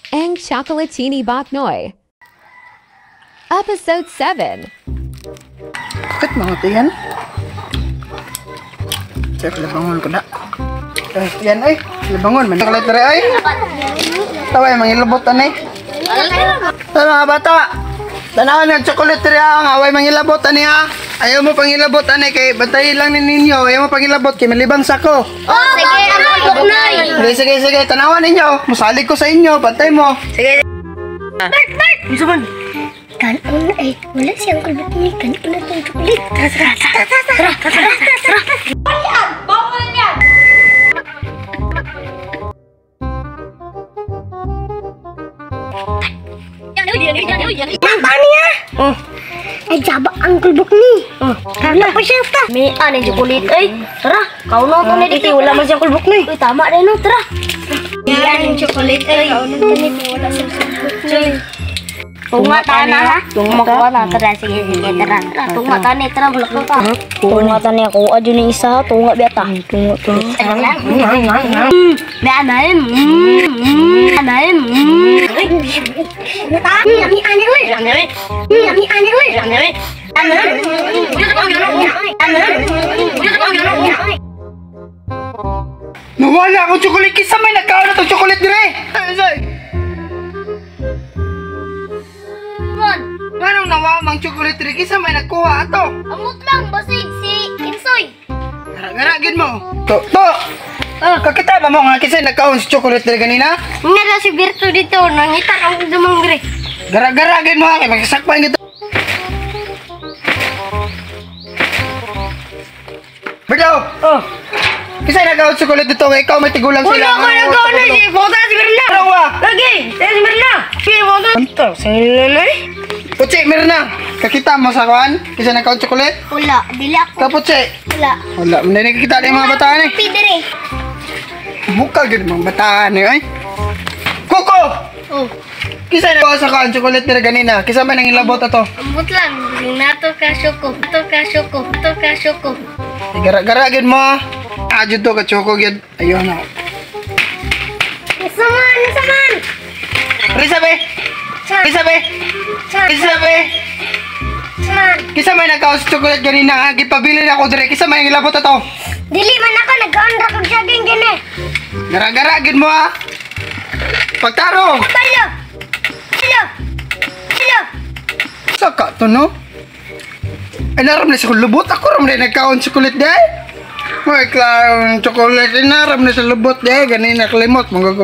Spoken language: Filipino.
Ang Chocolatini Baknoy. Episode 7. Bakit mga tiyan? Check labangon ko na. Yan ay, labangon. Manakalit na rin ay. Taway, mangilabotan ay. Tara mga bata. Tanawan ng chocolate rin ang away mangilabotan niya. Ayaw mo pangilabotan ay kay bantayin lang ninyo. Ayaw mo pangilabot kay malibang sako. Oh, sige, ano Nay? Sige, tanawan ninyo. Masalig ko sa inyo, bantay mo. Sige. Bert! Isa man. Kanon ay, wala siyang kulbot ni. Kanon na itong chocolate. Tara. Bawal yan! Paano niya? Ay, jaba ang kulbok ni. Kala pa siya ta. May anong chocolate ay. Tara, kau na ito na dito. Wala man siyang kulbok ni. Tama rin no, tara. Yan yung chocolate ay. Kau na ito nito. Wala siyang kulbok ni. Tunga tana ha? Tunga ko na. Tara, sige, tara. Tunga tana, tara. Bulak ka. Tunga tana ako. Adyo na isa. Tunga biyata. Tunga. Anayin. Nawala akong chocolate kisa may nagkaon na itong chocolate dire. Anong nawa mang chocolate dire kisa may nagkuha ato? Amot lang, basig si Kinsoy. Garagin mo. To. Kakita ba mo nga kisa nagkaon si chocolate dire kanina? Nga si Berto dito, nangita ang dumang dire. Garagin mo kay magsakpan gito. Berto. Oh. Kisa nagkaon si chocolate dito kay ikaw may tigulang sila. Wala ko nagkaon na si Foto si Berna. Rawa. Lagi, si Berna. Si Foto. Anto, sinilay. Puchi, Mirna. Kakita mo sa kuan? Kisa nagkaon chocolate? Wala, dili ako. Kapuchi. Wala. Wala, hindi kita ng mga bataan eh. Pidere. Bukal gid mga bataan eh, ay. Kuko! Oh, Kisa na sa kuan chocolate nila ganina. Kisa man nang ilabot ato. ambot lang. Nato ka syoko. Gara gid mo. Adyo to ka choco gid. Ayun na. Saman. Risabe. Saman. Kisa may nagkaon sa chocolate ganina. Gipabili na ako dire. Kisa may nang ilabot ato. Dili man ako nagkaon ra kog saging gini. Gara gid mo ha. Pagtarong. Hello. Saka to no? Ay naram na sa lubot. Ako ram na nagkaon chocolate day. May klaro chocolate. Ay naram na sa lubot day. Ganina kalimot. Mga